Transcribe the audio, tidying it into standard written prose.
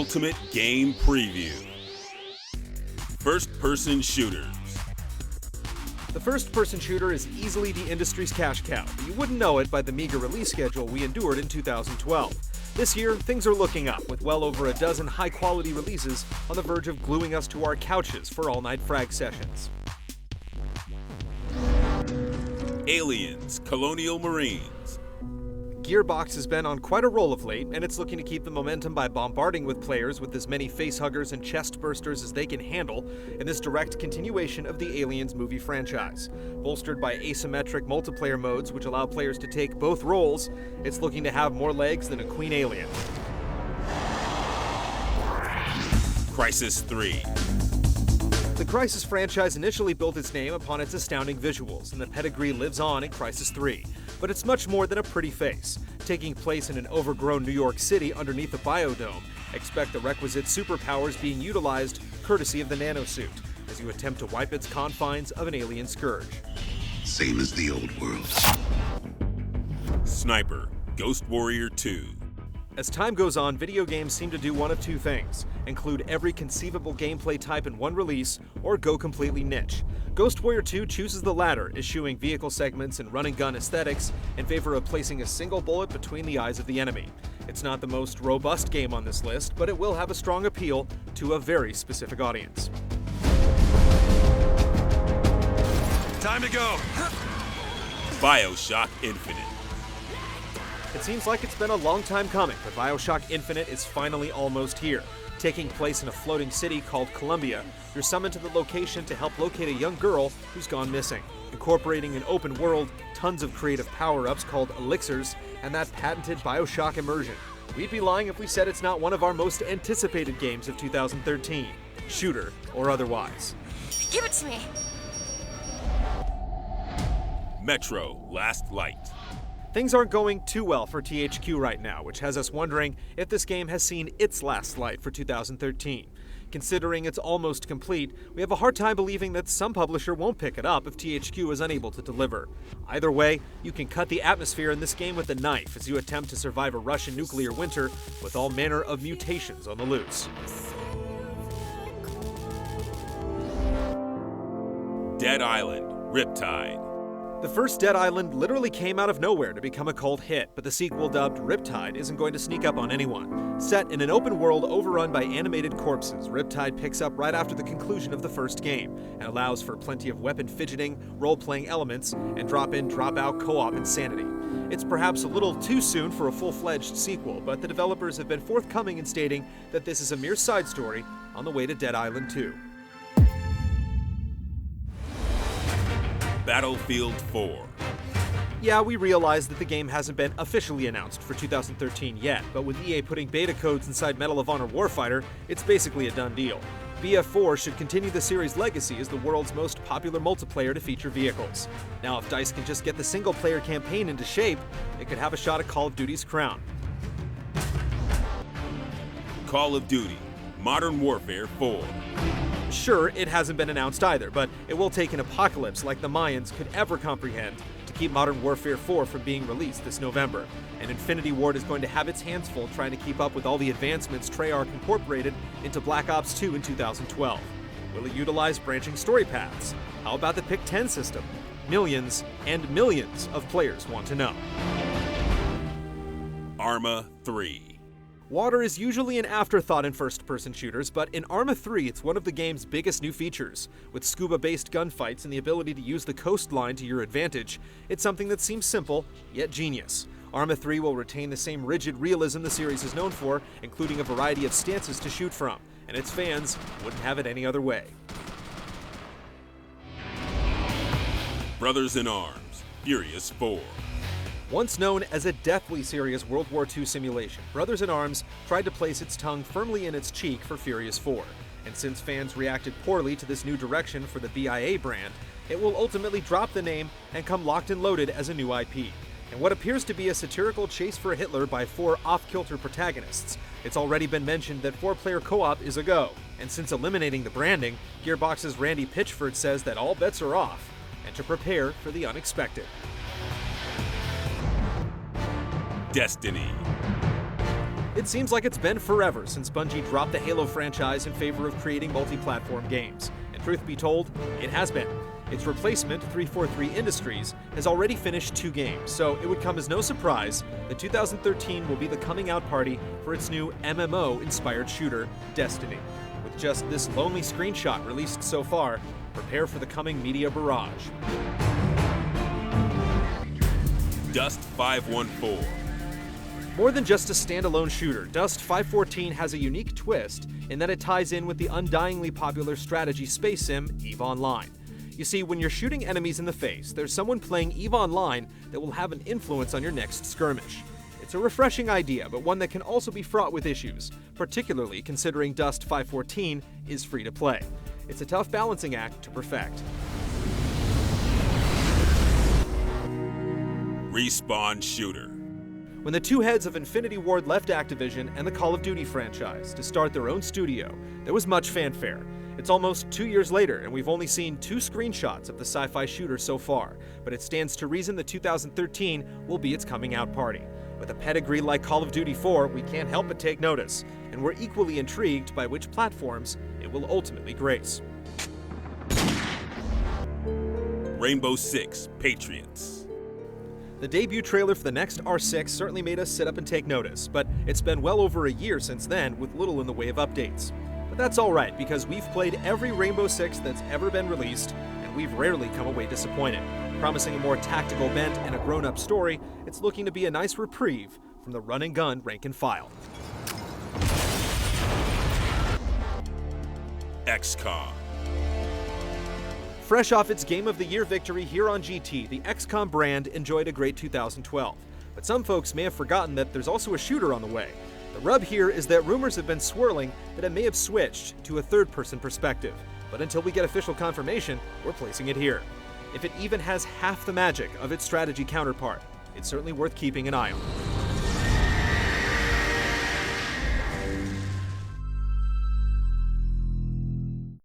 Ultimate Game Preview. First-person shooters. The first-person shooter is easily the industry's cash cow, but you wouldn't know it by the meager release schedule we endured in 2012. This year, things are looking up, with well over a dozen high-quality releases on the verge of gluing us to our couches for all-night frag sessions. Aliens, Colonial Marines. Gearbox has been on quite a roll of late, and it's looking to keep the momentum by bombarding with players with as many facehuggers and chest-bursters as they can handle in this direct continuation of the Aliens movie franchise. Bolstered by asymmetric multiplayer modes which allow players to take both roles, it's looking to have more legs than a queen alien. Crysis 3. The Crysis franchise initially built its name upon its astounding visuals, and the pedigree lives on in Crysis 3. But it's much more than a pretty face. Taking place in an overgrown New York City underneath a biodome, expect the requisite superpowers being utilized courtesy of the nanosuit, as you attempt to wipe its confines of an alien scourge. Same as the old world. Sniper, Ghost Warrior 2. As time goes on, video games seem to do one of two things: include every conceivable gameplay type in one release, or go completely niche. Ghost Warrior 2 chooses the latter, eschewing vehicle segments and run-and-gun aesthetics in favor of placing a single bullet between the eyes of the enemy. It's not the most robust game on this list, but it will have a strong appeal to a very specific audience. Time to go! BioShock Infinite. It seems like it's been a long time coming, but BioShock Infinite is finally almost here. Taking place in a floating city called Columbia, you're summoned to the location to help locate a young girl who's gone missing. Incorporating an open world, tons of creative power-ups called elixirs, and that patented BioShock immersion. We'd be lying if we said it's not one of our most anticipated games of 2013, shooter or otherwise. Give it to me! Metro, Last Light. Things aren't going too well for THQ right now, which has us wondering if this game has seen its last light for 2013. Considering it's almost complete, we have a hard time believing that some publisher won't pick it up if THQ is unable to deliver. Either way, you can cut the atmosphere in this game with a knife as you attempt to survive a Russian nuclear winter with all manner of mutations on the loose. Dead Island, Riptide. The first Dead Island literally came out of nowhere to become a cult hit, but the sequel dubbed Riptide isn't going to sneak up on anyone. Set in an open world overrun by animated corpses, Riptide picks up right after the conclusion of the first game, and allows for plenty of weapon fidgeting, role-playing elements, and drop-in, drop-out co-op insanity. It's perhaps a little too soon for a full-fledged sequel, but the developers have been forthcoming in stating that this is a mere side story on the way to Dead Island 2. Battlefield 4. Yeah, we realize that the game hasn't been officially announced for 2013 yet, but with EA putting beta codes inside Medal of Honor Warfighter, it's basically a done deal. BF4 should continue the series' legacy as the world's most popular multiplayer to feature vehicles. Now, if DICE can just get the single-player campaign into shape, it could have a shot at Call of Duty's crown. Call of Duty, Modern Warfare 4. Sure, it hasn't been announced either, but it will take an apocalypse like the Mayans could ever comprehend to keep Modern Warfare 4 from being released this November. And Infinity Ward is going to have its hands full trying to keep up with all the advancements Treyarch incorporated into Black Ops 2 in 2012. Will it utilize branching story paths? How about the Pick-10 system? Millions and millions of players want to know. Arma 3. Water is usually an afterthought in first-person shooters, but in Arma 3 it's one of the game's biggest new features. With scuba-based gunfights and the ability to use the coastline to your advantage, it's something that seems simple, yet genius. Arma 3 will retain the same rigid realism the series is known for, including a variety of stances to shoot from, and its fans wouldn't have it any other way. Brothers in Arms, Furious 4. Once known as a deathly serious World War II simulation, Brothers in Arms tried to place its tongue firmly in its cheek for Furious 4. And since fans reacted poorly to this new direction for the BIA brand, it will ultimately drop the name and come locked and loaded as a new IP. In what appears to be a satirical chase for Hitler by 4 off-kilter protagonists, it's already been mentioned that 4-player co-op is a go. And since eliminating the branding, Gearbox's Randy Pitchford says that all bets are off, and to prepare for the unexpected. Destiny. It seems like it's been forever since Bungie dropped the Halo franchise in favor of creating multi-platform games. And truth be told, it has been. Its replacement, 343 Industries, has already finished 2 games, so it would come as no surprise that 2013 will be the coming out party for its new MMO-inspired shooter, Destiny. With just this lonely screenshot released so far, prepare for the coming media barrage. Dust 514. More than just a standalone shooter, Dust 514 has a unique twist in that it ties in with the undyingly popular strategy space sim EVE Online. You see, when you're shooting enemies in the face, there's someone playing EVE Online that will have an influence on your next skirmish. It's a refreshing idea, but one that can also be fraught with issues, particularly considering Dust 514 is free to play. It's a tough balancing act to perfect. Respawn Shooter. When the two heads of Infinity Ward left Activision and the Call of Duty franchise to start their own studio, there was much fanfare. It's almost 2 years later, and we've only seen 2 screenshots of the sci-fi shooter so far, but it stands to reason that 2013 will be its coming out party. With a pedigree like Call of Duty 4, we can't help but take notice, and we're equally intrigued by which platforms it will ultimately grace. Rainbow Six Patriots. The debut trailer for the next R6 certainly made us sit up and take notice, but it's been well over a year since then with little in the way of updates. But that's alright, because we've played every Rainbow Six that's ever been released, and we've rarely come away disappointed. Promising a more tactical bent and a grown-up story, it's looking to be a nice reprieve from the run-and-gun rank and file. XCOM. Fresh off its Game of the Year victory here on GT, the XCOM brand enjoyed a great 2012. But some folks may have forgotten that there's also a shooter on the way. The rub here is that rumors have been swirling that it may have switched to a third-person perspective. But until we get official confirmation, we're placing it here. If it even has half the magic of its strategy counterpart, it's certainly worth keeping an eye on.